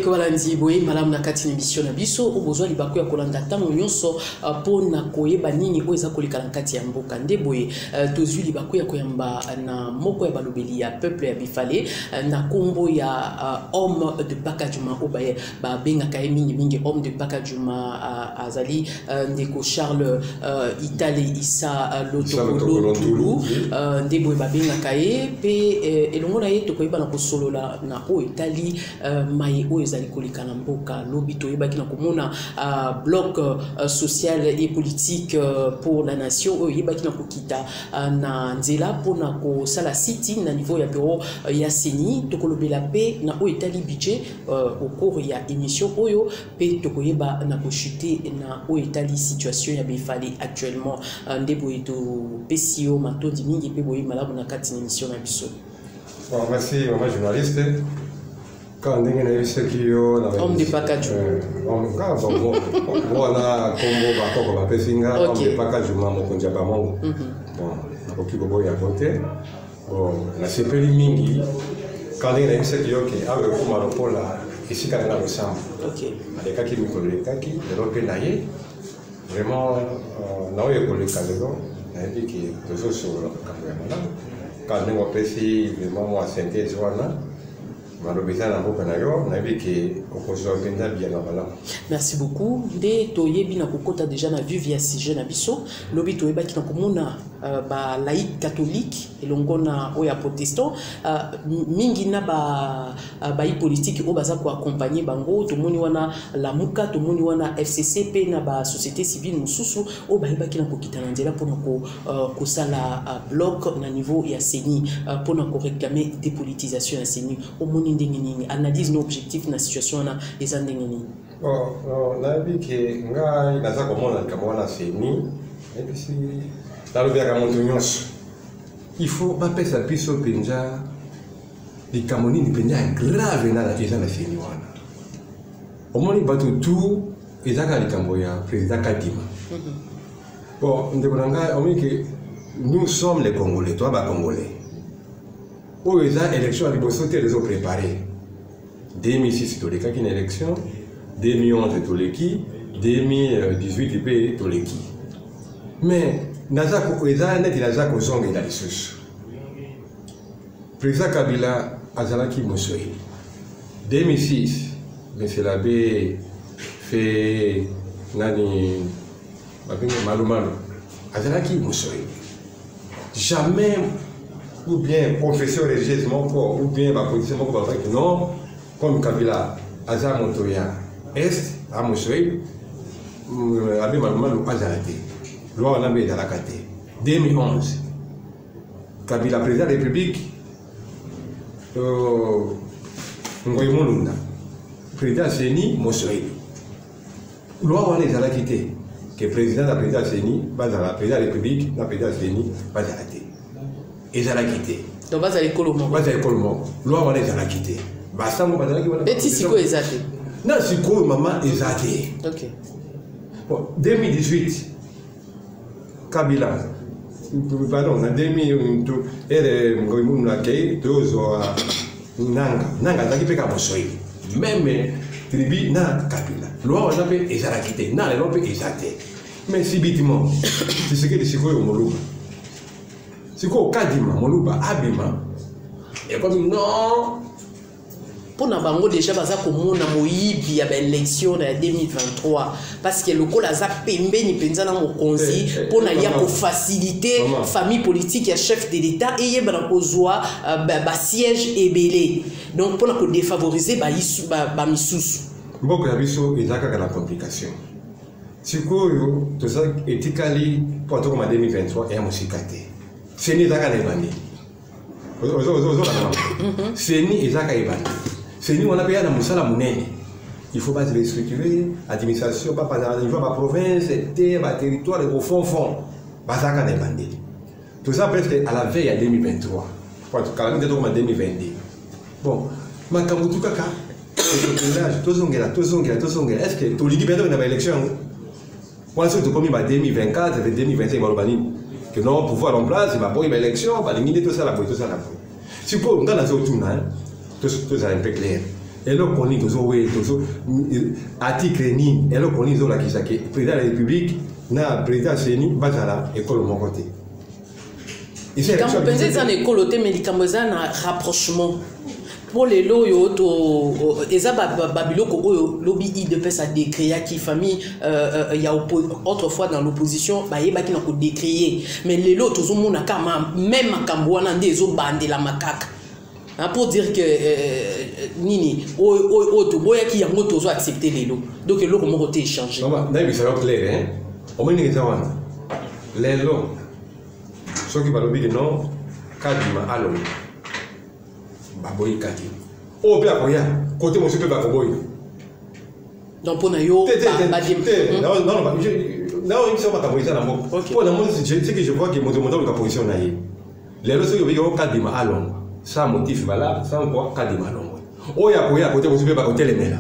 bandeko balandi boye malamu na kati émission na biso obozwa libako ya kolanda tango nyonso pona koyeba nini oyo eza koleka na kati ya mboka nde boye tozwi libako ya koyamba na moko ya balobeli ya peuple ya Bifale na kombo ya homme de Bakadjouma obaye babengaka ye mingi homme de Bakadjouma azali ndeko Charles Itale Issa Lotokolo Tulu nde boye babengaka ye pe elongo na ye tokoyeba na kosolola na oyo etali maye oyo ezali koleka na mboka lobi toyebaki na komona bloc social et politique pour la nation oyo yebaki na kokita na nzela mpona kosala siti na niveau ya bureau ya CENI tokolobela pe na oyo etali budget au cours ya émission oyo pe tokoyeba na kochute na oyo etali situation ya Bifale actuellement nde boye topesi yo matondi mingi pe boye malamu na kati na émission na biso. Bon, merci, maman journaliste. Quand on dit que c'est qui homme de Bakadjouma. On a combo bakoko bapesinga homme de Bakadjouma mokonja ba mongo. Bon, na koki bobo ya côté. Bon, na sepeli mingi quand on dit que c'est qui OK, avec kuma lopola ici quand on a le sang. OK. Avec qui mikolo kaki, l'Europe naie. Vraiment na oyo koleka lelo, na dit que tozo sur le camp. Quand on a pesi vraiment moi synthèse wana. Merci beaucoup. Dès toyebi na kokota déjà na vu via sujet na biso, lobi toyeba ki na komona ba laïque catholique elongo na oya protestant mingi na ba politique o baza ko accompagner bango to moni wana la muka to moni wana FCC pe na ba société civile mususu o ba yeba ki na kokita na nzela pona ko sala bloc na niveau ya CENI pona ko réclamer dépolitisation ya CENI o moni analyse nos objectifs na situation na eza ndenge nini. Bon, na bi ke nga naza komona kamona CENI et puis si la lobia monto nyonso il faut pas pesa biso penja di kamoni ni penja grave na eza na CENI wana omoni bato tout ezaka likambo ya président Kadima. Bon ndeko nanga omi ke nous sommes les Congolais, toi ba Congolais. Où les élections à Libosoté les ont préparées. 2006 Toleka qui une élection, 2011 Toleki, 2018 IP Toleki. Mais Nazako Eza net il a Zako Zong et la ressource. Président Kabila Azalaki Moussoui. 2006, M. Labbé fait Nani Malumalo. Azalaki Moussoui. Jamais ou bien professeur religieuse ou bien ma position non comme Kabila Azar Montoya Est à Moussoui Abbé Malumalo Azarate loi on a mis dans la carte 2011 Kabila président de la République Ngoy Molunda président CENI Moussoui loi on est dans la quitté que président de la président CENI va dans la président de la République la président CENI va dans la quitté et ça l'a quitté. Donc, vas à l'école au monde. Vas à l'école au monde. Loi, on est à la quitté. Basta, on va à l'école. Et si quoi exact? Non, si quoi, maman, exact. Ok. Bon, 2018, Kabila. Pardon, en 2018, elle est Ngoïmounakei, Nanga. Nanga, ça qui fait qu'à Moussoui. Même tribu, na Kabila. Loi, on a fait exact. Na, elle a fait exact. Mais si bitement, c'est ce que dit quoi au Moluba. C'est quoi au Kadima, Moluba, Abima. Et comme non. Pour na bango déjà baza komona moyibi ya élection en 2023 parce que le col aza pembe ni penza na mokonzi pour na ya ko faciliter famille politique ya chef de l'état et yeba na kozwa ba siège ebelé donc pour na ko défavoriser ba misusu mboko ya biso ezaka kana complication sikoyo to ça ethically pour to comme 2023 et musikate CENI ezaka na ebandi CENI ezaka ebandi CENI on a payé dans Moussala Mounene. Il faut pas se restructurer, l'administration, pas par niveau de la province, terre, territoire, au fond. Bazaka n'est pas bandé. Tout ça presque à la veille à 2023. Pour tout cas, nous sommes en 2022. Bon, ma Kamoutou Kaka, est-ce que tu dis bien dans l'élection? Moi, je suis commis en 2024, 2025, que non, pouvoir en place, il va pas une élection, il va éliminer tout ça, la police, tout ça, la police. Si vous avez un tout ça un peu clair. eloko koni tozo we tozo article nini eloko koni zo la kisake président de la République na président seni bazala école mon côté. Quand vous pensez dans l'école, vous avez un rapprochement. Pour les lots, ils ont lobby de faire ça décrier qui famille il y a autrefois dans l'opposition bah il y a qui n'a pas décrié mais les lots tout le monde a même à Cambouana des autres bandes la macaque pour dire que nini to boya qui a moto zo accepter les lots donc les lots comment ont échangé non mais ça va clair hein au moins les gens les lots ceux qui parlent bien non kadima alo baboy kati o pe akoya côté monsieur pe bakoboy donc pour nayo ba non ils sont pas position na mo pour la monde c'est que je vois que mon la position na yi les lots ceux qui veulent kadima alo sans motif valable sans quoi kadima alo o ya koya côté monsieur pe bakotelemela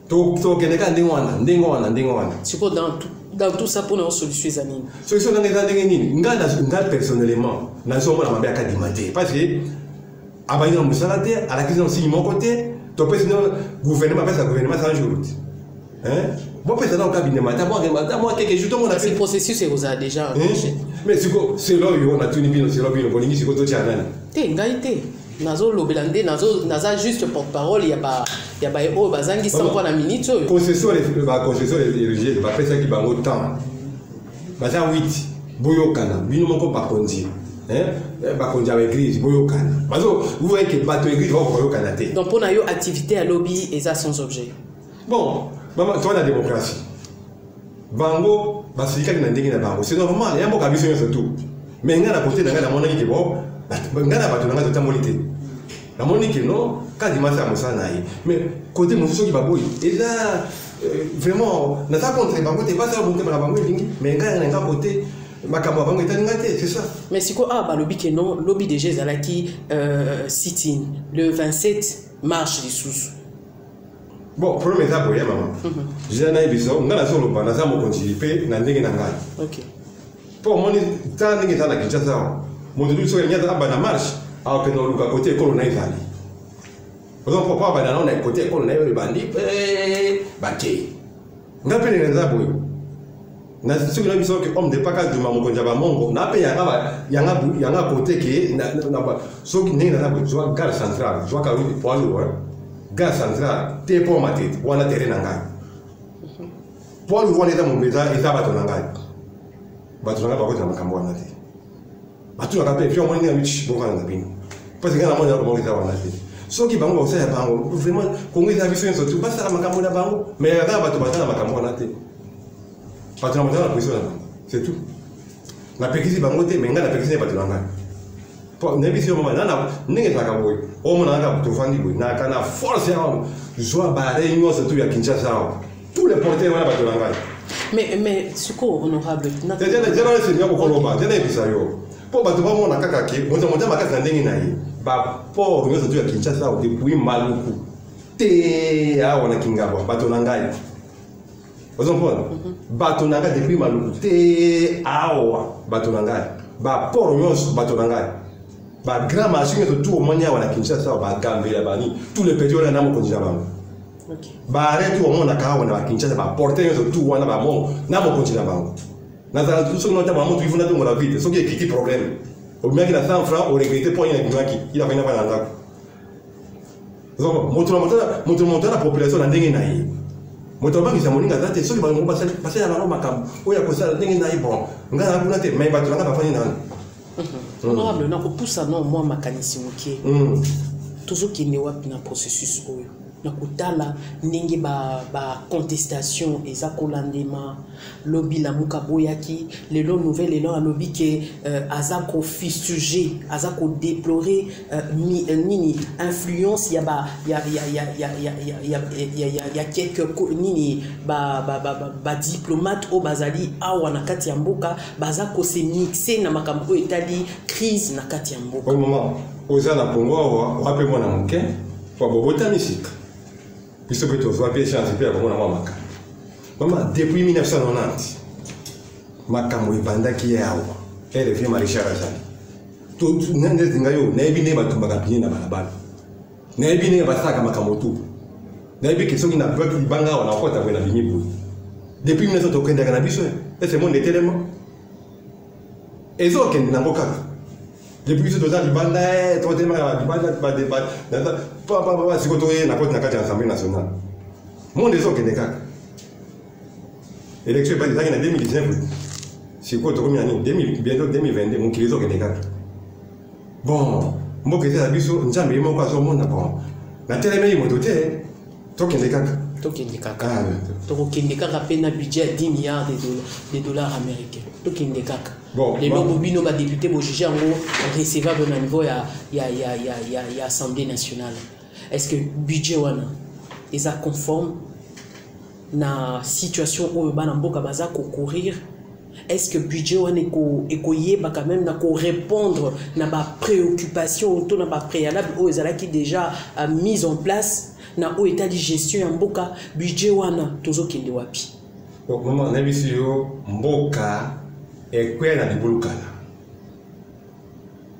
to keneka ndingwana c'est quoi dans tout ça pour nous solution zanini solution na ngani nga personnellement na zo mona mabe akadimate parce que abani na musalate à la crise aussi mon côté to président gouvernement parce que gouvernement sans jour hein bon président au cabinet moi quelque chose tout monde a fait le processus est déjà enclenché mais c'est là on a tout ni bien c'est là bien bolingi c'est ko to tiana te ngaite nazo lobelande naza juste porte-parole il y a ba o bazangi sans quoi la minute concession érigée ba pesa ki bango temps baza 8 boyokana bino moko ba kondi hein ba kondi avec église boyokana bazo vous voyez que bato église va boyokana te donc pour na yo activité à lobby et ça sans objet bon maman toi la démocratie bango basika na ndenge na bango c'est normal ya mboka biso surtout mais nga na côté na nga na mona ki bon ngana bato nanga totamoli te namoni ke non kadima sa mosana ye mais côté mosusu ki baboyi eza vraiment naza contre bango te pas ça bonté na bango lingi mais ngana nga côté makambo bango etalinga te c'est ça mais siko ba lobby ke non lobby déjà ezalaki sit-in le 27 mars lisusu bon problème eza boye maman j'ai na biso ngana so loba naza mokonzi pe na ndenge na ngai OK pour moni ta ndenge za na Kinshasa mon dieu so nyata abana marche alors que dans le côté école na izali donc pourquoi abana na côté école na yo bandi baké ngapele neza boy na ce que na biso que homme de paka de maman konja ba mongo na pe yanga côté que na so ki ndenge na boy zo gare centrale zo ka wi poids lourd gare centrale te pour ma tête wana terrain na ngai poids lourd wana eza mombeza eza bato na ngai ba ko na makambo wana te batu na pe fion moni na michi boka na bino parce que na moni na bonga wana te so ki bango sa ya bango vraiment kongo eza biso nso tu basa na makambo na bango mais ya batu batana makambo wana te batu na motana position na c'est tout na pekisi bango te mais nga na pekisi batu na nga po na biso mama na ndenge ta ka boy o mona nga to fandi boy na kana force ya joie ba réunion surtout ya Kinshasa tous les porteurs wana batu na nga mais suko honorable na tena c'est bien ko koloba tena episayo po bato ba mona kaka ke moto makasi na ndenge na ye ba port nyoso tu ya Kinshasa o depuis maluku te awa na kingabwa bato na ngai ozomona bato na ngai depuis maluku te awa bato na ngai ba port nyoso bato na ngai ba grand machine to tout omoni awa na Kinshasa ba gambela bani tous les petits na mo konjira bango OK ba arrête o mona ka awa na Kinshasa ba porter nyoso tout wana ba mo na mo konjira bango nazala tout ce que nous avons vu dans la vie ce qui est qui problème au bien qu'il a 100 francs on regrette pour une qui il a fait pas dans donc montre la population dans ndenge nayi moto bangi sa moninga zate soki ba ngomba passer na mama makambo oya ko sala ndenge nayi bon ngana kuna te mais ba tulanga ba fani nani honorable na ko poussa non moi makanisi mokie toujours qui ne wapi na processus oyo na kutala ndenge ba contestation eza kolandema lobby la muka boyaki lelo nouvelle lelo a lobby que azako fistugé azako déplorer nini influence ya quelques nini ba diplomate au bazali awa na kati ya mboka bazako se mixer na makambo etali crise na kati ya mboka au moment oza na Congo rappelle-moi na moke pour bobota misika puisque tu vois bien chance puis comme on a maman depuis 1990 makambo ibandaki yawo elle vient maréchal azali tout nende zingayo na ebine batumba kapine na balabala nayebi ndenge basalaka makambo tu nayebi ke soki na bloc libanga wana okota boye na bimi boye depuis 1900 tokendaka na biso ese monde etelema ezokende nango kaka depuis biso toza libanda totelemaka libanda siko toye na koti na kati ya assemblée nationale monde ezokende kaka élection epasi ezalaki na 2019 sikoyo tokomi na nini bientôt 2022 mokili ezokende kaka bon mboka eza na biso nzambe ye moko azomona bon natelemeli moto te tokende kaka tokokende kaka mpe na budget ya 10 milliards de dollars américains tokende kaka lelo bobino badéputé bojuge yango recevable na niveau ya assemblée nationale. Est-ce que budget wana eza conforme na situation oyo bana mboka baza kokorir? Est-ce que budget wana ekoyeba quand même na ko répondre na ba préoccupation to na ba préalable oyo ezalaki déjà mise en place na o état de gestion ya mboka budget wana tozokende wapi? Donc maman na biso yo mboka ekwela na libulukala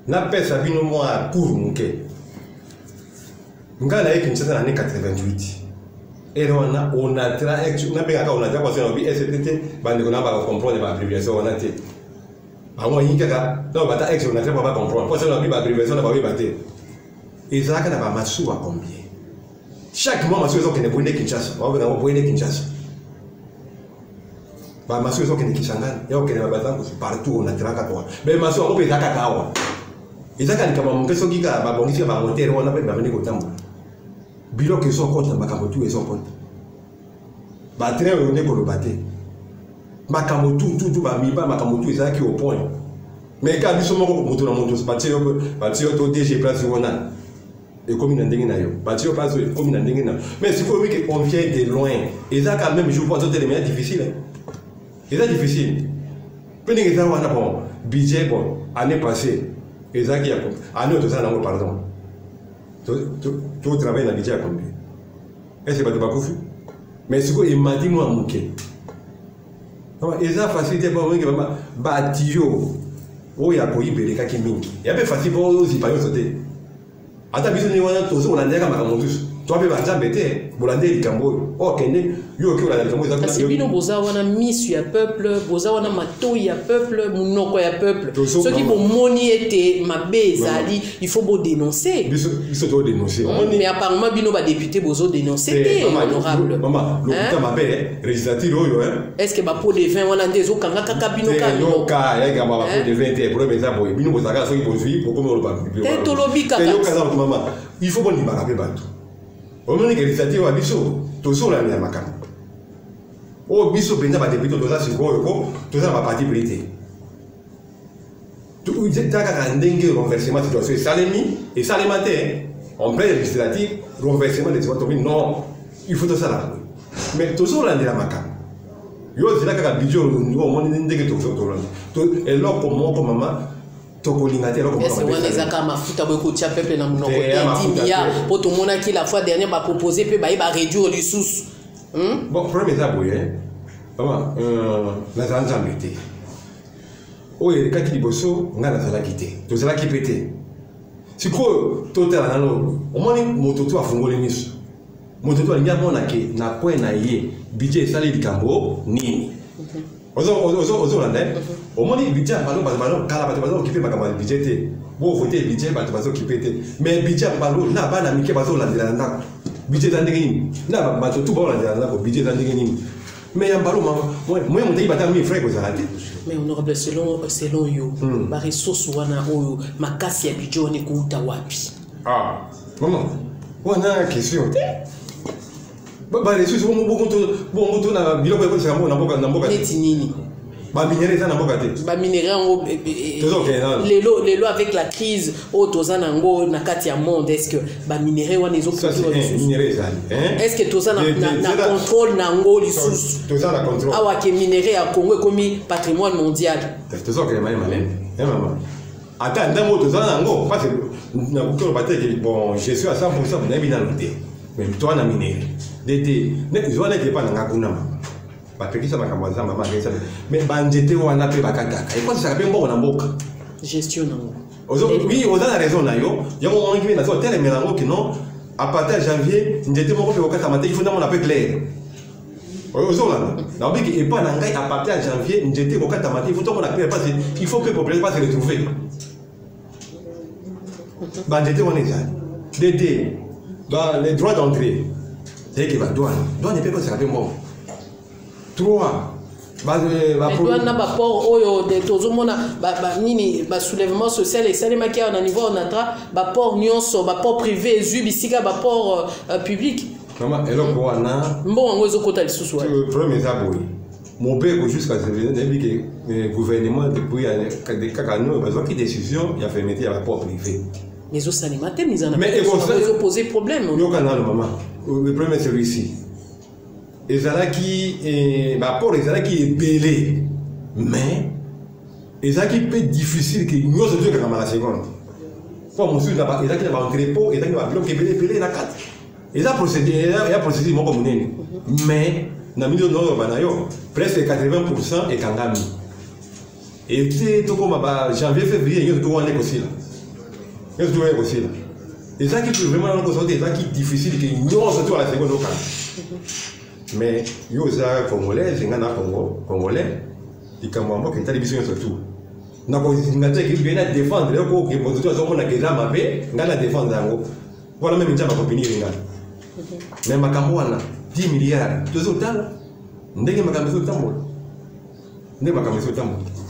na pesa bino mwa cour muke ngala yeki nchata na 88 et on a tra na benga ka on a tra kwa sena bi SPT bande ko na ba comprendre ba abréviation on a té ba mo yinga ka donc ba ta ex on a tra ba comprendre kwa sena bi ba abréviation na ba bi baté ezaka na ba masu à combien chaque mois masu ezokende boine Kinshasa ba na boine Kinshasa ba masu ezokende Kisangani ya okende ba bazango partout on a tra ka kwa mais masu on peut zaka kawa ezaka ni kama mpeso kika ba bongisi ba moteur wana pe ba meni ko tambo bilo que sont contre makambo tout et sont contre ba train on est ko le baté makambo tout ba mi ba makambo tout ezaki au point mais ka biso moko moto na moto batio to DG place wana et comme na ndenge na yo batio place comme na ndenge na mais si faut que on vient de loin ezaka quand même je pense que c'est les difficile c'est difficile pendant que ça wana bon budget bon année passée ezaki ya année to ça na pardon tu travailles dans le budget à combien? Est-ce que tu vas pas mais ce qu'il m'a dit, moi, mouké. Et ça, facilité pour moi, que batio, oh, il y a pour y payer les cas qui minent. Il y a pas facile pour eux, ils pas sauter. Attends, bisous, nous avons tous, on a déjà comme tous. Toi, tu vas déjà bêter, Bolandé, les Cambo, oh, Kende, yo, qui a la Cambo, parce que bino boza wana misu ya peuple, boza wana mato ya peuple, munoko ya peuple. Ceux qui vont moni était mabé zali, il faut beau dénoncer. Ils doivent dénoncer. Mais apparemment bino ba député bozo dénoncer, honorable. Maman, le putain mabé, législatif yo hein. Est-ce que ba pot de vin wana ndezo kanga kaka bino ka bino ka ya ga ba pot de vin te problème ça boy. Bino boza ka so ki bozui, pour comment on va. Te tolobi kaka. Maman, il faut bon ni barabe bato. Au moment où l'initiative a biso, tout ça là la makam. Oh biso penza ba député tout ça c'est quoi tout ça va parti prêter. Tout il ta ka ndenge renversement situation salemi et salémataire en plein législatif renversement des situations non il faut tout ça là. Mais tout ça là la makam. Yo c'est là que budget au monde ndenge tout ça tout et là pour moi comme maman est-ce qu'on les a comme mafuta beaucoup de peuple na monoko 10 milliards pour tout monde qui la fois dernière va proposer peut ba réduire les sous. Bon problème ça boye maman la nzambité o ye ka ki boso ngana za la quitter to za la ki pété siko total na lo o moni moto to afungole miso moto to alinga mona ke na point na ye budget sali likambo nini ozo lande au moins budget ballon kala bato bazo occupé makambo budget te bo voter budget bato bazo occupé te mais budget ballon na bana mike bazo landela ndako budget za ndenge nini na bato tout ba landela ndako budget za ndenge nini mais ya ballon moi mon tayi bata mi frère ko zalate mais honorable selon yo ba ressources wana oyo makasi ya budget oni kuuta wapi maman wana question ba ressources bon to na biloko ko sanga na mboka neti nini ba minéraux ça na mboka te ba minéraux lelo avec la crise au tozana ngo na kati ya monde est-ce que ba minéraux wana ezo est-ce que tozana na contrôle na ngo lisusu tozana contrôle awa ke minéraux ya Congo comme patrimoine mondial tozoke malem maman ata ndambo tozana ngo parce que na ko ba te bon je suis à 100% na bina noté mais toi na minéraux d'été ils ont été pas na ngakuna ba pekisa makambo za mama ngesa mais banjete wana pe bakaka et quoi ça peut mbona mboka gestion nango oui on a raison na yo ya mo ngi na so tele melango que non à partir de janvier, nous étions au il faut un peu clair. Et pas à partir de janvier, nous étions au il faut qu'on appelle parce qu'il faut que les populations pas se retrouver. Les droits d'entrée, c'est que la douane n'est pas ça. 3. douane n'a pas port de soulèvement social et ça les maquillés au niveau on a port nyonso port privé zubisika port public. Maman, et là pour Anna. Bon, on va côté sous. Le problème est aboué. Mon père jusqu'à ce que le gouvernement depuis des cacano besoin qui décision il a fait mettre à port privé. Les autres animateurs ils en ont posé problème. Yo canal maman. Le problème est celui-ci. Et ça qui port est belé mais et ça qui peut difficile que nous se dire comme la seconde. Pour monsieur là et ça qui va entrer pour et ça qui va bloquer belé la carte. Et ça procédé mon comme mais dans milieu nord banayo presque 80% est kangami. Et c'est tout comme janvier février il y a tout on est aussi là. Il y a tout est aussi là. Et ça qui peut vraiment nous sortir ça qui difficile que nous se trouve à la seconde locale. Mais il y a des Congolais, il y a des Congolais, qui ont été télévision surtout. Nous avons défendre les gens qui ont défendre. Voilà même une opinion. Mais ma campagne, 10 milliards, tout autant.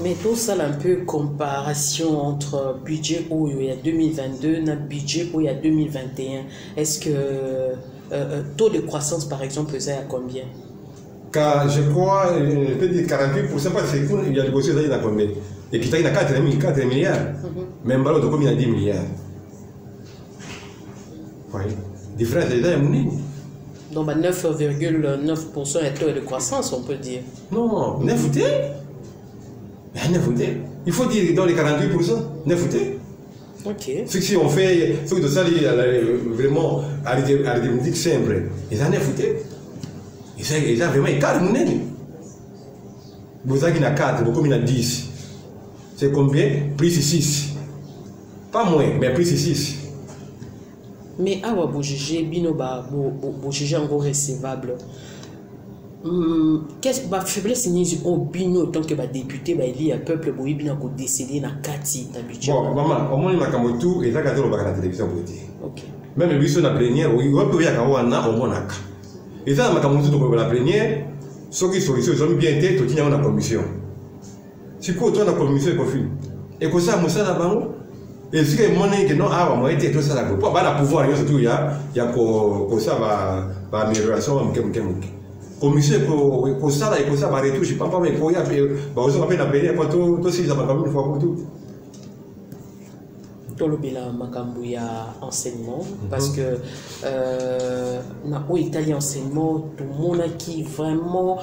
Mais tout ça, un peu comparaison entre budget où il y a 2022 et budget où il y a 2021. Est-ce que taux de croissance, par exemple, c'est à combien? Car je crois, je peux dire 48%, parce qu'il y a négocié dans combien? Et qui a 4 milliards. Même ballon de combien? 10 milliards. Oui. Différence déjà est monnaie. Donc 9,9% est taux de croissance, on peut dire. Non, 9 ou 9. Il faut dire dans les 48%, 9 ou. Ok. Si on fait, ce que ça vraiment arithmétique simple, ils en ont fouté. Ils ont vraiment 4 monnaie. Vous avez 4, beaucoup il y a 10. C'est combien? Plus 6. Pas moins, mais plus 6. Mais awa bo juger bino bo juger encore recevable. Qu'est-ce que la faiblesse ni au bino tant que ba député ba éli à peuple bo bino ko décéder na kati na budget. Bon maman, au moins il m'a comme tout et ça quand on va à la télévision pour dire. OK. Même lui sur la plénière, il va pouvoir y avoir na au monaka. Et ça m'a comme tout pour la plénière, ce qui solution ils ont bien été tout tient en commission. Si quoi toi la commission est confus. Et que ça musa na bango. Et si que monnaie que non ah moi était tout ça là pour pas la pouvoir surtout il y a ko ça va amélioration mke. Commission pour ça là et pour ça va retoucher pas mais pour y a bah on va peine appeler quoi tout si ça va comme une fois pour tout. Tolobela makambo ya enseignement parce que na au Italie enseignement tout le monde qui vraiment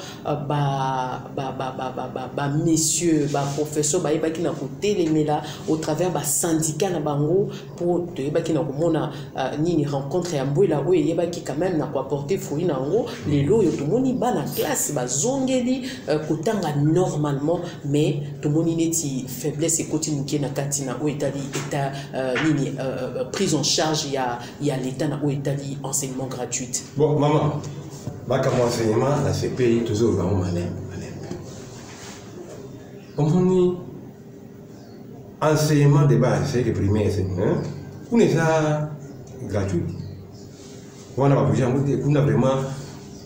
messieurs professeurs qui na côté les mela au travers syndicat na bango pour te qui na komona nini rencontre ya mbwela o yeba qui quand même na ko apporter fruit na ngo lelo yo tout moni ba na classe ba zongeli kotanga normalement mais tout moni neti faiblesse et continue qui na katina au Italie état prise en charge, il y a l'État dans l'Italie, enseignement gratuit. Bon, maman, comme enseignement, dans ces pays, toujours vraiment malin. Comme on dit, enseignement de base, c'est le primaire, on est ça gratuit. On a besoin de on a vraiment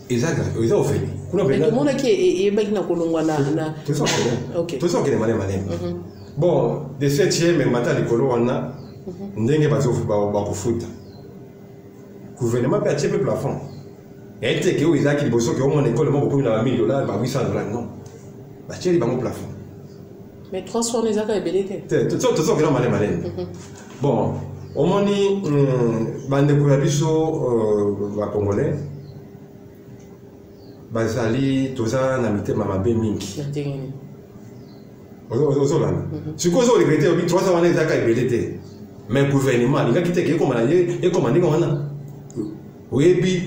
exact, ils ont fait. Mais tout le monde qui est bien dans Kolongwana. Tout ça, tout ça qui est malin. Bon, de 7e, mais maintenant, les colons, on a ndenge bakofuta. Gouvernement peut acheter le plafond. Et il y a des gens qui ont une école de $1 000, $800, non. Acheter le plafond. Mais 300 les accords est belé. Tout ça qui est malin. Bon, au moins, bande de Congolais, bazali, tout ça, n'habite ma mingi. Si vous regrettez, 300 années de mais le gouvernement, il a quitté qui est commandé comme on a. Oui, puis,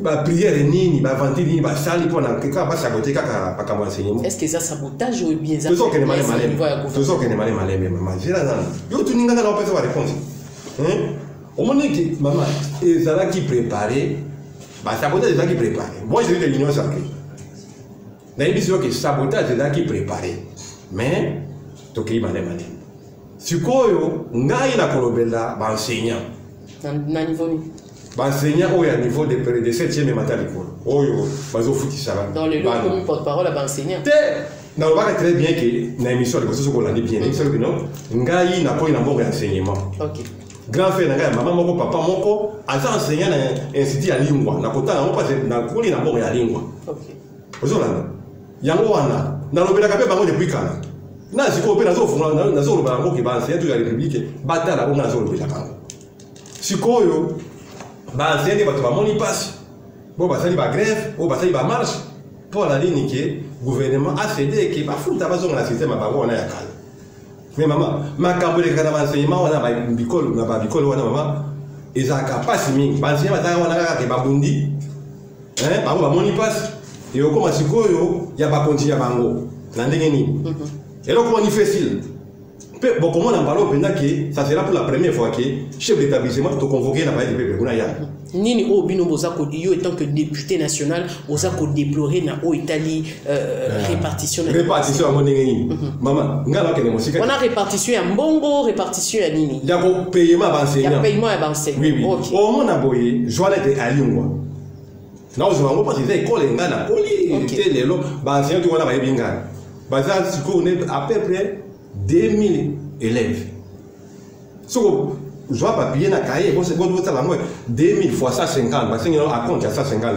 la prière est nini, la vente nini, la salle pour la quelqu'un va saboter qu'à enseignement. Est-ce que ça sabotage ou bien ça? Tout ça qui est malin. Tout ça qui est malin, mais maman, j'ai la zone. Yo, tu n'as pas la réponse. Au moment que maman, ils allaient qui préparer, sabotage ils allaient qui préparer. Moi je dis de l'Union sacrée. Dans les que sabotage ils allaient qui préparer. Mais, toki mané. Si quoi ngai na kolobela ba enseignant. Na niveau ni. Ba enseignant au niveau de 7e et matin l'école. Oyo, bazo futi sala. Dans le lot comme porte-parole à enseignant. Na le très bien que na émission de choses qu'on a dit bien. Émission que non, ngai na ko ina mo enseignement. OK. Grand frère na ngai maman moko papa moko aza enseignant na institut ya lingua. Na kota na pas na kuli na mo ya lingua. OK. Ozolanda. Yango wana na lobela ka pe bango depuis kana. Na siko pe na zo funga na zo lobela ngo ke ba enseignant de la république batala ko na zo lobela kango. Sikoyo ba enseignant ba to ba moni passe. Bon ba sali ba grève, bon ba sali ba marche. Pour la ligne que le gouvernement a cédé que ba futa ba zo na système ba bango na ya kala. Mais maman, ma kambo de kana enseignement wana ba bikolo na ba bikolo wana maman ezaka passe mingi. Ba enseignant ba wana ka ba bundi. Ba ba moni passe. Et au comment sikoyo ya ba continuer bango. Na ndenge ni. Et donc comment il fait facile. Bon comment on en parle pendant que ça sera pour la première fois que chef d'établissement te convoqué na ba de peuple kuna ya. Nini o bino bozako yo étant que député national bozako déplorer na o Italie répartition à mon ndenge. Maman ngala ke mosika. On a répartition ya mbongo, répartition ya nini? Ya ko paiement ba enseignant. Ya paiement ya ba enseignant. Oui. Okay. Au mon aboye journée de alingwa. Na ozo parce que école ngana poli te lelo ba enseignant tu wana ba yebinga. Baza siko on est à peu près 2000 élèves. So je vois papier na cahier, bon c'est bon vous la moi 2000 fois 150 parce qu'ils ont à compte à $150.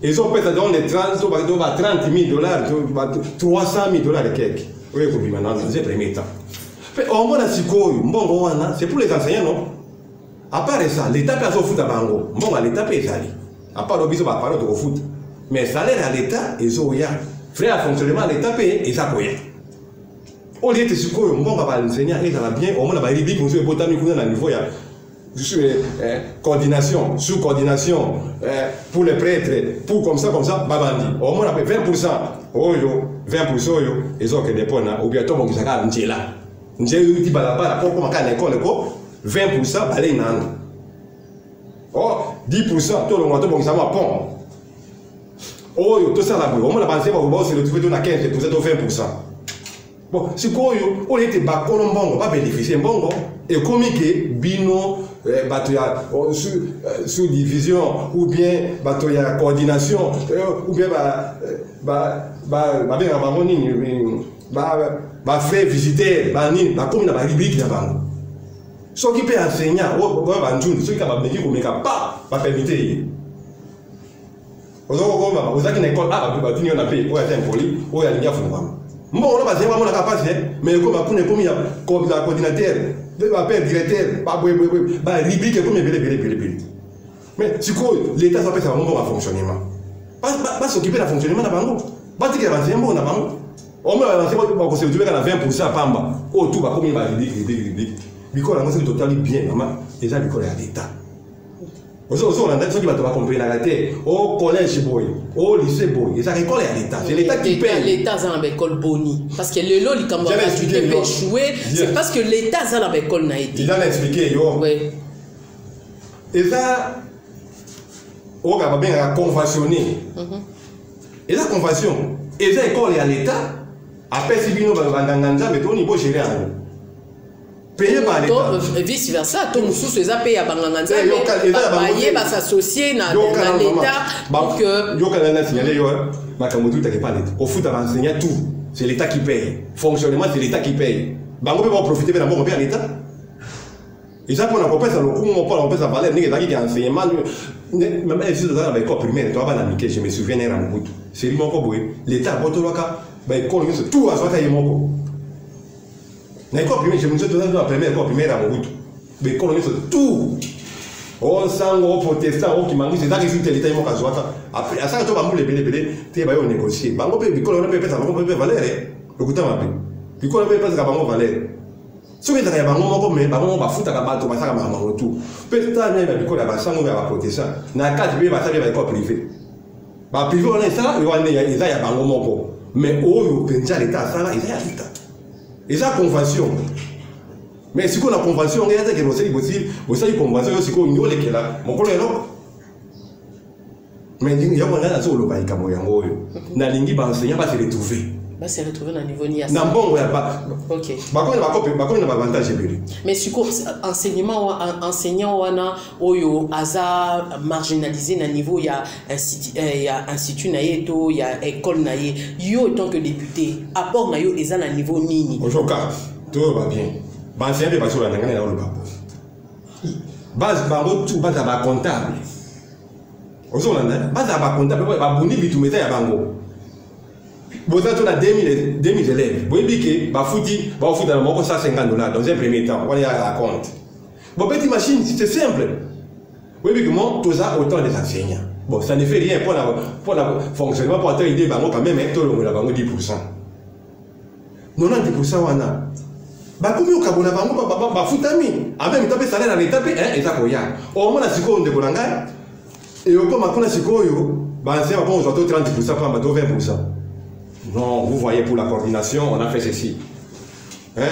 Ils ont peut-être dans les 30 $30,000, $300,000 et quelques. Oui, vous maintenant dans les premiers temps. Mais au moins c'est pour les enseignants non. À part ça, l'État peut faire foot à bango. Bon, l'État peut aller. À part le biso va parler de foot. Mais salaire à l'État, ils ont ya. Frais à fonctionnement l'État paye et ça paye. Au lieu de ce que on va l'enseignant et ça va bien, au moins la rubrique nous est botanique à niveau il y a coordination, sous-coordination pour les prêtres, pour comme ça, babandi. Au moins on a 20%. Oh yo, 20% yo, ils ont que des points ou bien tout le monde qui s'appelle Njela. Njela dit balabala pour comment à l'école 20% balai nan. Oh 10% tout le monde qui s'appelle pont. Oh yo, tout ça là, au moins la pensée va se retrouver dans 15% ou 20%. Bon, si quoi yo, on était bas colombo, pas bénéficier bongo et comme que bino batoya sous division ou bien batoya coordination ou bien faire visiter bani ba comme na ba rubrique na bango. Ceux qui peut enseignant ou ba njundu, ceux qui capable de comme pas permettre. Vous avez une école ah ba tuni on a payé ou ya impoli ou ya linya fungwa. Bon, on va dire que la capacité, mais comme il y a un coordinateur, un directeur, un rubrique, comme il mais si l'État s'appelle ça, on va fonctionnement. Pas s'occuper de fonctionnement d'abord. Pas dire qu'il y a un enseignement d'abord. On va lancer pour se retrouver à 20% pamba. Oh, tout va comme il va rubrique. L'école, c'est totalement bien, maman. Et ça, l'école est à l'État. Aujourd'hui, on a des gens qui vont comprendre la terre. Au collège boy, au lycée boy, et ça l'école est à l'État. C'est l'État qui paye. L'État a une école boni. Parce que le lot, il peut échouer. C'est parce que l'État a une école n'a été. Il a expliqué, yo. Oui. Et ça, on va bien conventionner. Et la convention, et ça école est à l'État. Après, si bien on va dans mais on niveau gérer. Payé par l'État. Vice versa, tout le monde sous payé à Banganganza, mais va s'associer dans l'État. Donc, yo quand on a signalé yo, Makamoto t'as pas l'État. Au foot à enseigner tout, c'est l'État qui paye. Fonctionnement c'est l'État qui paye. Bango peut pas profiter de la banque à l'État. Et ça qu'on a compris ça le coup on parle on peut ça parler nèg qui enseignement même si dans la école primaire toi pas l'amiquer je me souviens à Mobutu. C'est lui mon boy. L'État botoloka ba école tout à soit yemoko. L'école primaire, je me suis dit dans la première école primaire à Mobutu. Mais l'école tout. On sent on protestant, on qui manque, c'est ça qui fait l'État mon cas. Après, à ça, tu vas me belé, tu vas négocier. Bango peut l'école on peut pas ça, on peut valer. Écoutez ma bien. L'école on peut pas ça, bango valer. Ce que tu as bango mais bango va foutre à bateau, ça va bango tout. Peut-être même l'école là, ça on va protestant. Na quatre bien, ça va l'école privée. Ba privé on est ça, il y a bango moko. Mais oh, yo penja l'État ça là, il y a l'État. Et ça convention. Mais si on a convention, on a dit que vous avez une convention, si on a dit que là, mon collègue, mais il y a un peu de temps où il y a enseignant va se retrouver. Va se retrouver dans le niveau NIAS. Non, bon, ok. Mais si enseignant wana oyo aza marginalisé na niveau il y a institut na yeto il y a école na ye yo tant que député apport na yo eza na niveau nini. Aujourd'hui tout va bien. Enseignant pas sur la ngana na le babo. Base bango tout base ba comptable. Aujourd'hui base ba comptable ba boni bitumeta ya bango. Vous avez 2000 élèves. Vous voyez que vous foutu dans le $150 dans un premier temps. On y a la compte. Bon, petite machine, c'est simple. Vous voyez que moi, tout ça, autant des enseignants. Bon, ça ne fait rien pour le fonctionnement, pour avoir une idée, quand même, tout le monde 10%. 90%, on a. Combien de Kabona va foutre ami. En même temps, ça a l'air d'étaper, hein, et ça, il y a. Au moins, la psycho de Bolanga, et au moment où la psycho, c'est un bon, 30%, pas 20%. Non, vous voyez, pour la coordination, on a fait ceci. Hein,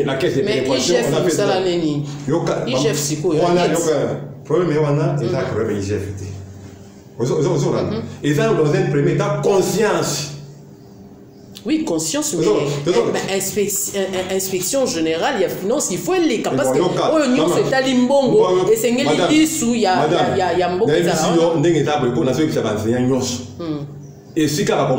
la caisse de péréquation, on a fait ça. IGF, c'est quoi? On a le problème, on a un problème IGF. Et ça, dans un premier temps, conscience. Oui, conscience, mais inspection générale, il y a finance, il faut les capacités. Oh, nous, c'est à Limbongo, et c'est il y a beaucoup de et si tu as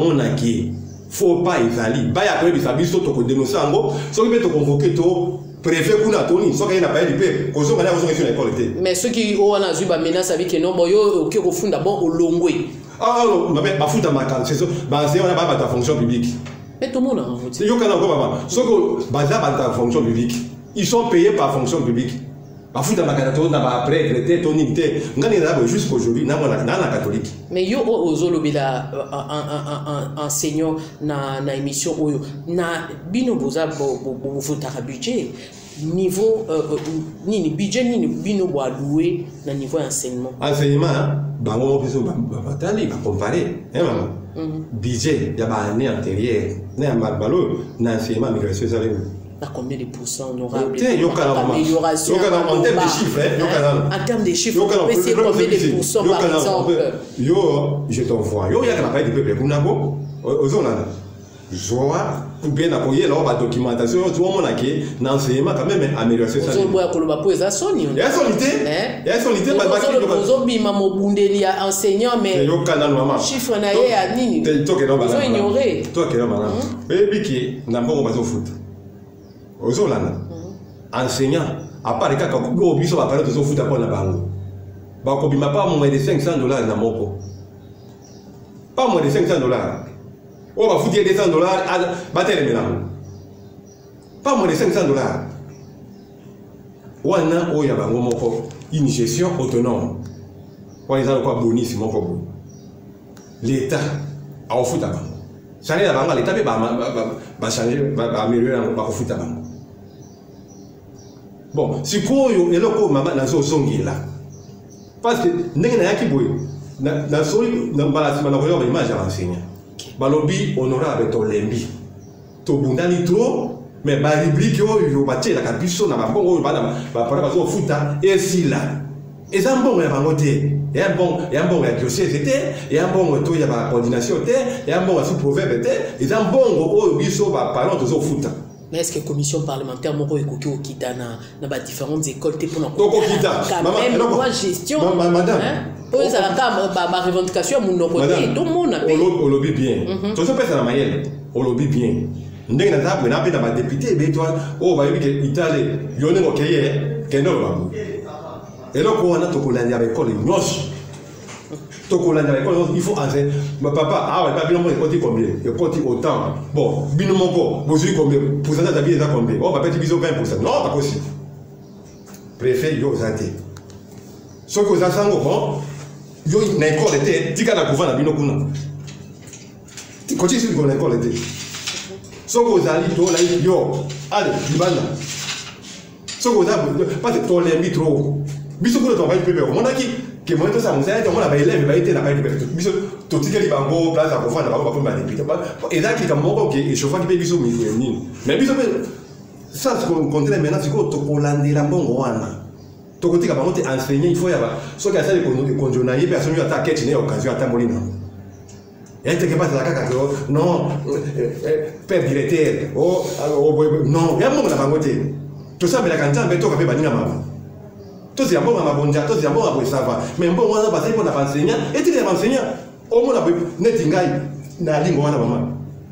faut pas évaluer. Bah, après, il faut que tu dénonces en gros. Si tu veux convoquer ton préfet, tu as Tony, soit qu'il n'a pas été cause on a besoin de l'école. Mais ceux qui ont un azu, menace avec que non, boyo, qui au fond d'abord au Longwe. Ah non, mais ma fout à ma carte, c'est ça. Bah, c'est on a pas ta fonction publique. Mais tout le monde a un vote. Yo kana encore maman. Ceux qui basent ta fonction publique, ils sont payés par fonction publique. Ba fout à ma carte, on a après traité ton unité. Ngani na jusqu'aujourd'hui, na catholique. Mais yo ozolobela enseignant na émission oyo na bino boza bo futaka budget niveau nini budget nini bino bo alloué na niveau enseignement bango biso batali ba comparer hein maman budget ya ba année antérieure na balo na enseignement migration ça à combien de pourcents honorables amélioration en termes de chiffres en termes de chiffres on peut essayer combien de pourcents par exemple yo je t'envoie yo ya kana pas de peuple kunako ozona joa ou bien appuyer là ba documentation tout le monde qui n'enseignement quand même amélioration ça ozoboya koloba po eza soni ya solité ba ozobima mobundeli ya enseignant mais yo kana mama chiffre na ye ya nini to ignorer to ke mama baby ki na mbongo bazo foot ozolana enseignant à part les cas quand go biso ba parler to foot apona bango ba ko bima pas moins de $500 na moko pas moins de $500 on va foutre $200 à battre maintenant pas moins de $500 wana oya bango moko une gestion autonome on les a quoi bonus moko l'état a foutre bango ça n'est pas l'état va changer va améliorer va foutre bango. Bon, si quoi yo eloko mama na so songi là parce que ndenge na yaki boy na so na balasi na ko image à enseignant balobi honorable to lembi to bundali trop mais ba rubrique yo batie la kabiso na bango ba para ba so futa et si là et ça bon ya bango te ya bon ya diocèse te ya bon to ya ba coordination te ya bon sous proverbe te et ça bon o biso ba parlant to so futa. Mais est-ce que la commission parlementaire moko ekoki okita na ba différentes écoles te pour na quand même moi gestion madame pour ça la ba revendication mon côté tout le monde a payé au lobby bien tout ça pèse na mayel au lobby bien ndenge na table na pe na ba député be toi oh ba yebi ke Italie yone ngo keye kendo babu et là ko na to ko landi avec école nyos to ko landi avec école il faut enseigner ma papa ah ouais pas bien mon côté combien et côté autant bon bino moko bozui combien pourcentage de bien ça combien oh ba petit biso 20% non pas possible préfet yo zanté ce que ça sango bon yo na école était tika na couvent na bino kuna ti ko ti sur ko na école était ce que ça ali to la yo allez libana ce que ça pas de to les trop biso ko to va pepe on a que moi tout ça on sait on a ba élève ba été na ba pepe biso to tika li bango place à couvent na ba député et là qui comme moko que chauffa qui biso mi nini mais biso ça ce qu'on compte maintenant c'est que tokolandela mbongo wana tokotika bango te enseigner il faut yaba soki asali konjona ye personne yo ata keti ne occasion ata molina et que pas la kaka non père directeur non ya mbongo na bango te to sabela kanzambe to kape baninga mama to si mbongo mabonja to si mbongo abo sava mais mbongo wana basali pona enseignant et tu les enseignant au moins neti ngai na lingo wana mama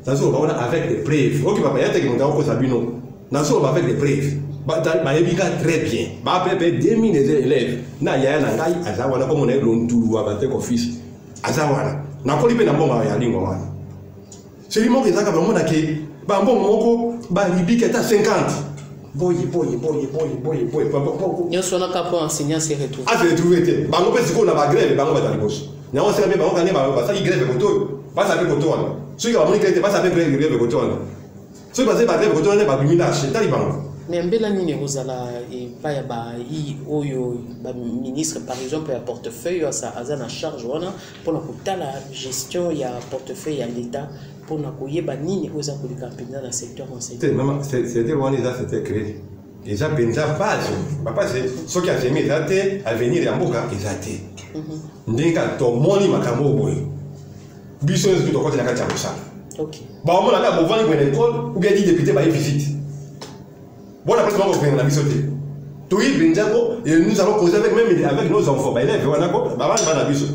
nazo ba wana avec des preuves oki papa ya te ki ngao ko sabino nazo ba avec des preuves ba yebika très bien ba pepe 2000 élèves na ya na ngai azawana comme on est l'ontulu wa bate ko fils azawana na ko lipe na mbongo ya lingo wana c'est lui montre ezaka ba mona ke ba mbongo moko ba libika ta 50 boy yo sona ka pour enseignant se retrouver se retrouver te ba ngo pesi ko na ba grève ba ngo ba taliboso nyango se ba ngo kane ba sa grève koto ba sa pe koto wana so ka ba moni krete ba sa pe grève koto wana so ba se ba grève koto wana ba bimina chez taliban mais mbela nini ozala et pas ya ba i oyo ba ministre par exemple ya portefeuille ça azana charge wana pour la kutala gestion ya portefeuille ya l'état pour na koyeba nini oza kolika penza na secteur enseignement c'était wana ça c'était créé déjà penza base papa c'est ce qui a fait mais até à venir ya mboka ezate ndinga to moni makambo boy biso nzo to kote na kati ya mosala OK ba mona ka bovani kwa école ou bien dit député ba visite bon après on va faire la mission de tout il benjako et nous allons causer avec même avec nos enfants ba élèves wana ko ba bana bana biso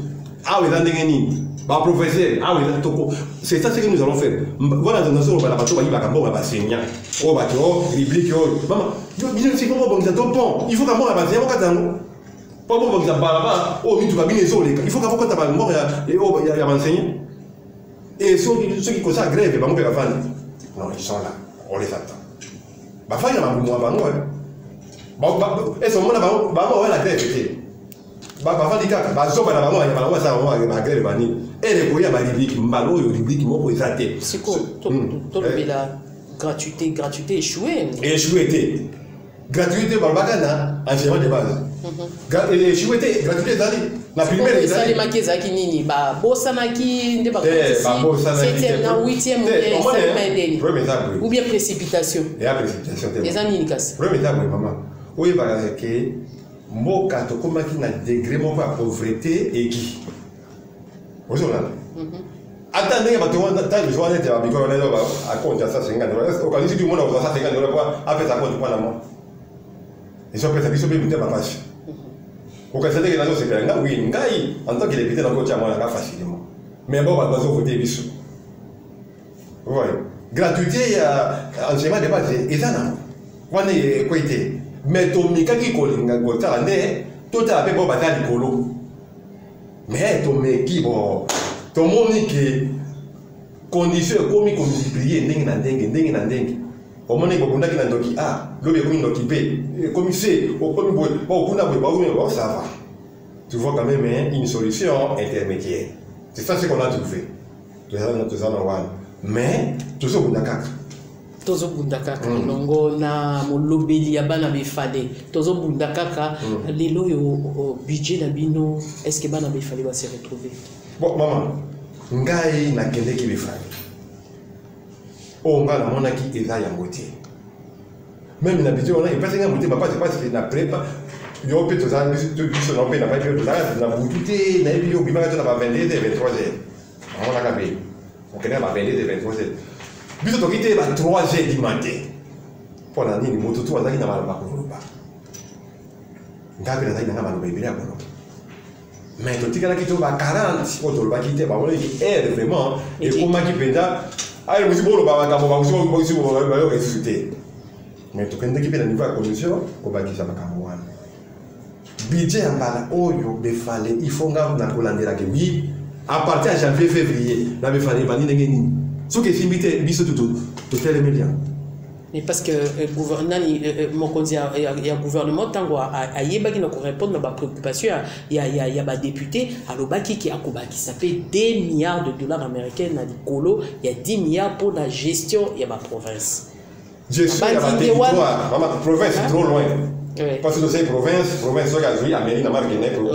ah oui ndenge nini ba professeur ah oui toko c'est ça ce que nous allons faire voilà nous allons ba bato ba yibaka mbo ba enseignant o ba to biblique o maman yo bien c'est comment bon ça bon il faut qu'à moi ba enseignant ka tango pas bon bon ça ba o mi tu ba bien zo il faut qu'à ko ta ba mbo ya et o ya enseignant et ceux qui cause ça grève ba mo ka fan non ils sont là on les attend ba fa ya bango bango ba eso mona ba wa la grève te ba fa dika ba zo ba na bango ya bango sa ba grève bani ele ko ya ba libique mbalo yo libique moko ezate siko to le la gratuité échoué te gratuité ba bakana enseignement de base échoué te gratuité zali la primaire ezali ça les makeza ki nini ba bosana ki nde ba 7e na 8e ou bien précipitation ezali nini kasi problème ça maman oye ba ke mboka to komaki na degré moko ya pauvreté et qui ozona attendez ba to wanda ta je vois net ba biko na ba a compte ça 50 au cas si tout le monde a ça 50 quoi après ça compte pour la mort ils sont prêts à biso bien ba passe au cas c'est que la chose c'est que oui ngai en tant que député dans côté moi là facilement mais bon ba zo voter biso ouais gratuité enseignement de base ezana wana ko ite mais to mikaki kolinga gota ne tota pe bo batali kolo mais to meki bo to moni que condition komi ko multiplier ndenge na ndenge o moni ko bunda kina ndoki lobe komi ndoki pe komi c'est o komi bo kuna bo ça va tu vois quand même une solution intermédiaire c'est ça ce qu'on a trouvé tout ça mais toujours bunda kaka tozo bunda kaka longo na molobeli ya bana befale tozo bunda kaka lelo yo budget na bino est-ce que bana befale va se retrouver bon maman ngai na kende ki befale o ngala mona ki eza ya ngote même na budget on a pas nga ngote papa c'est pas c'est na prépa yo pe toza biso na pe na pas que toza na butute na yo bima ka na ba 22 et 23h on a kabé on connaît ba 22 et 23h biso to kite ba 3h du matin pour la nini moto to azaki na ba ko ngapi na zaki na ba no biblia ko mais to tika na kito ba 40 auto ba kite ba wona ki vraiment et comment ki penda ay mo si bolo ba ka mo si bo ba yo ressusciter mais to kende ki penda niveau à condition ko ba ki sa ba ka mo wana budget ambala oyo befale il faut nga na kolandela ke oui à partir de janvier février na befale ba ni ndenge nini ce qui est limité biso tout tel média mais parce que gouvernement mon conseil il y a gouvernement tango a yebaki na ko répondre na ba préoccupation il y a ba député alobaki ki akobaki ça fait 2 milliards de dollars américains na likolo il y a 10 milliards pour la gestion ya ba province gestion ya ba territoire maman province trop loin parce que c'est province so ka zui amérique na marque ne pour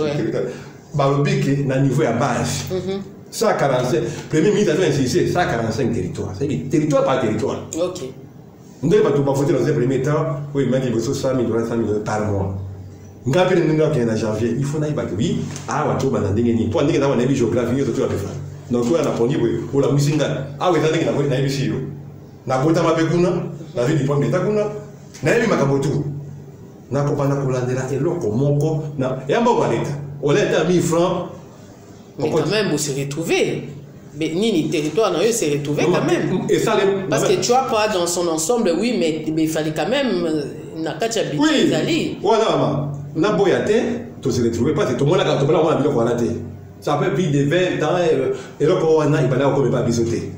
ba lobiki na niveau ya base 145 premier ministre a insisté 145 territoires c'est territoire par territoire OK Nous devons pas voter dans un premier temps. Oui, il m'a dit 100 000 par mois. Nous avons en janvier. Il faut que oui. Ah, on va trouver dans des pour nous dans une géographie de tout à fait. Donc on a pris pour la musique. Ah oui, ça dit que on a ici. Na bota mapekuna, na vie du point d'état kuna. Na yemi makabotu. Na kopana kolandela eloko moko na yamba kwa leta. On a 1000 francs. Mais quand même, vous se retrouvez. Mais Nini, territoire, non, s'est retrouvé quand même. Et ça, parce que tu vois pas dans son ensemble, oui, mais il fallait quand même. Oui, voilà, na boyate, tu se retrouves pas, c'est tout le monde a quand on a vu le Guanate. Ça fait plus de 20 ans et là, on a pas bisoté.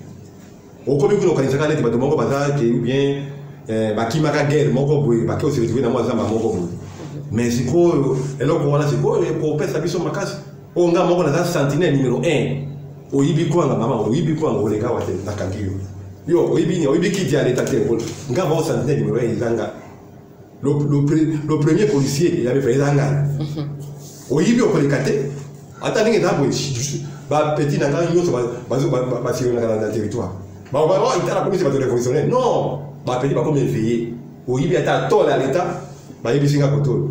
Au commun que l'on connaît, c'est que mon bazar qui est bien, qui m'a guerre, mon cobo, qui se retrouve dans moi, ça m'a mon cobo. Mais c'est quoi, et là, on a c'est quoi, pour faire sa vie sur ma casse. On a mon sentinelle numéro 1. Au Ibi Kwanga, maman, au Ibi Kwanga, les gars, na Kangiyo. Yo, au Ibi qui dit à l'état de on a mon sentinelle numéro 1, Izanga. Le premier policier, il avait fait Izanga. Au Ibi, on peut les cater. Attendez, il y a un petit nanga, il y a un territoire. Il y a la police qui va te révolutionner. Non, petit, il va comme veiller. Au Ibi, il y a un tort à l'état, il y a un Singapour.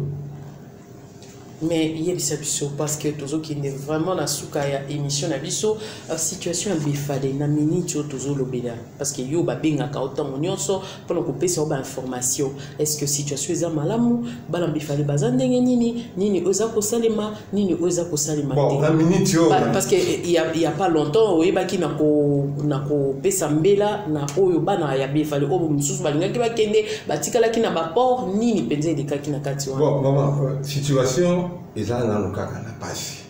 Mais il y a des choses parce que tous qui est vraiment la soukaya émission na biso situation bifale na minute tous lobela parce que yo ba benga ka autant nyonso pour couper ça ba information est-ce que situation est malamu bala bifale bazandenge nini oza ko salema nini oza ko salema bon la minute yo parce que il y a pas longtemps oyeba ki na ko pesa mbela na oyo bana ya bifale obo msusu balinga ki bakende batikala ki na ba port nini penze de kaki na kati wa bon maman situation et ça dans le cas qu'on a passé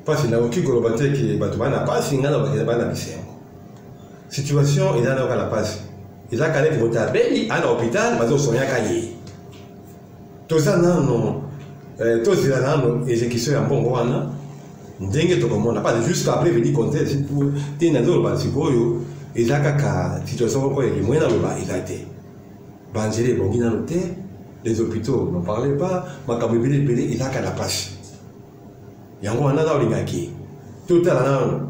parce que là où qui globalité qui va tomber na passé ngana ba na bisengo situation et là on a passé et là quand il faut tabeli à l'hôpital parce que sonya kaye tout ça non tout ça non exécution en bon wana ndenge to comme on n'a pas juste après venir compter c'est pour tenir ba sikoyo et là ka situation ko est moins dans le bas il a été banjere bongina noté. Les hôpitaux n'en parlaient pas, ma cabine il a qu'à la passe. Il y a un an d'Olingaki. Tout à l'heure,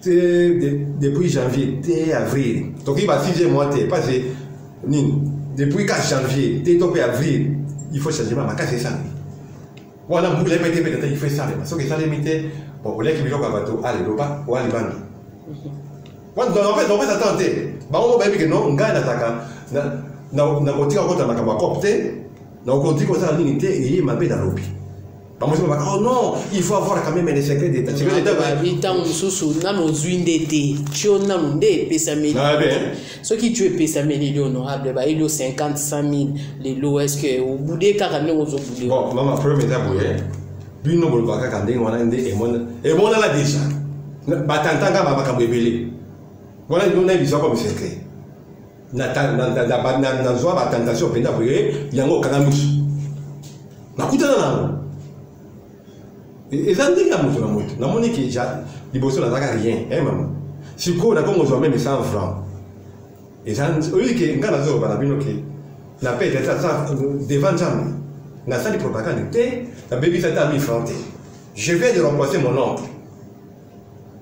depuis janvier, avril. Donc il va 6 mois, passé. Depuis 4 janvier, depuis avril, il faut changer ma casse ça. Voilà, vous l'avez dit, peut-être il fait ça. Parce que ça limité, bon, vous l'avez dit, allez, l'opa, ou allez, bandi. En fait, attendez. On va dire que non, on gagne l'attaquant. Na kotika kota makamba copte na kotika ça l'unité et il m'a fait dans l'opi pas moi oh non il faut avoir quand même les secrets d'état secret d'état bitan mususu na no zwindete tio na ndé pesa meli ce qui tu es pesa meli honorable ba il y a 50 100 000 les lots est-ce que au bout des cas quand on boudé bon maman premier étape bino bolbaka kande wana ndé et mon la déjà batantanga ba makambebele voilà nous na biso comme secret na zwa ba tentation penda boye yango kanamusu na kutana nango ezandi ka mutu na mutu na moni ki ja liboso na zaka rien maman siko na kongo zwa même 100 francs ezandi oyi ke ngana zo bana bino ke na pete ça devant jambe na sali propagande te na baby ça ta 1000 francs te je viens de remplacer mon oncle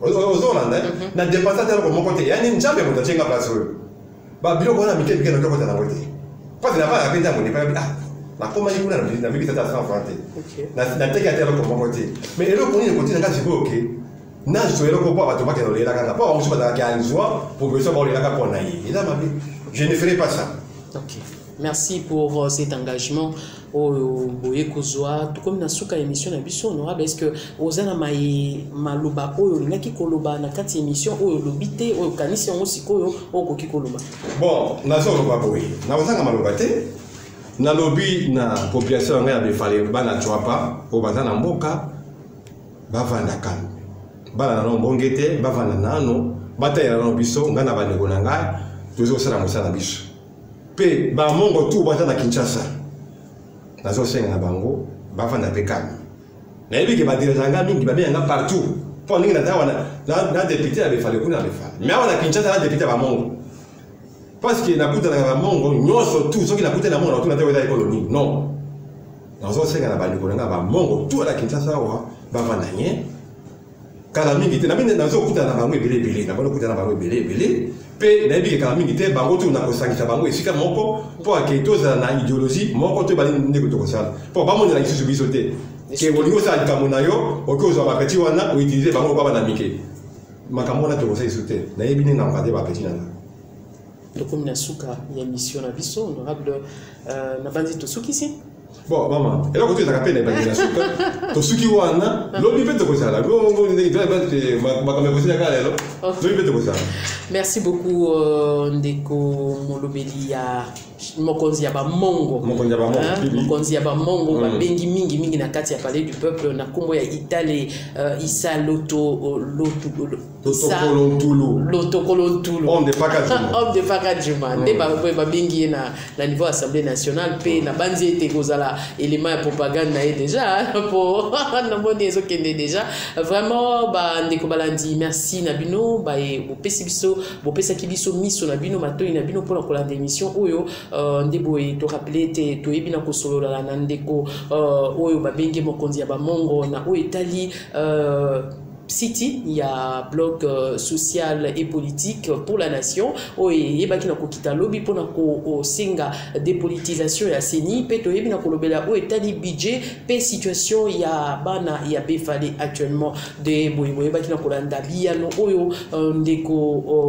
aux Hollandais na dépenser tel comme mon côté yani njambe mo tachenga place ba bilo kona mike mike na kota na wote parce que la va apenda mo pas ah la comment il na bibi tata 100 francs na teka telo ko mo côté mais elo ko ni côté na kasi ko OK na so elo ko pa to ba ke no le la kana pa on se ba ka anzwa pour que ça ba le la ka pona yi ila ma je ne ferai pas ça. OK, merci pour cet engagement au boye kozwa tout comme na suka émission na biso honorable est-ce que ozana maloba oyo ngaki koloba na kati émission oyo lobité oyo kanisi ngo sikoyo okoki koloba bon na zo loba boye na ozanga maloba te na lobby na population nga ya befale bana chwapa o bazana mboka bavanda kan bana na mbongete bavanda nano bataya na biso ngana baneko na ngai tozo sala musala biso pe ba mongo tu bazana Kinshasa nazo senga na bango bavanda pekami na yebi ke badiranga mingi babenga partout po ningi na tawana na député ya befale kuna befale mais wana Kinshasa na député ba mongo parce que na kuta na mongo nyoso tout soki na kuta na mongo na tuna économie non nazo senga na bango na ba mongo tout la Kinshasa wa bavanda nye kala mingi te na bino nazokuta na bango ebele na bino kuta na bango ebele pe na yebi kala mingi te bango tu na kosangisa bango esika moko po aketoza na idéologie moko to bali ndeko to kosala po ba mona na isusu biso te ke bolingo sa likambo na yo okozo ba petit wana o utiliser bango ba na mike makambo na to kosa isu te na yebi ni na ngade ba petit na comme na suka ya mission na biso honorable na bandi to suki si bon mama et là côté ça rappelle ba na suka to suki wana lobi pe to kosala ngo ndi ba makambo kosa ka lelo lobi pe to kosala. Merci beaucoup ndeko molobeli ya mokonzi ya bamongo mokonzi ya bamongo babengi mingi na kati ya palais du peuple na kombo ya Italie Issa Lotokolontulu homme de Pakajuma nde babengi na niveau assemblée nationale pe na banzi ete kozala élément ya propagande na ye déjà pour na moni ezokende déjà vraiment ba ndeko balandi merci na bino ba bopesi biso bopesaki biso miso na bino matoi na bino mpona kolanda émission oyo nde boye to rappeler te toyebi na kosolola na ndeko oyo babengi mokonzi ya bamongo na oyo etali City, il y a bloc social et politique pour la nation. Il y a un lobby pour la singa dépolitisation et la CENI. Il y a un budget, il y a situation, il y a bana, il y a befale actuellement de boy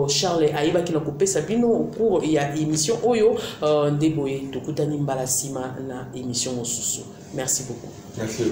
Charles Aïba qui n'a coupé Sabino pour il y a émission Oyo de boy to kutani mbala sima na émission Osusu. Merci beaucoup. Merci.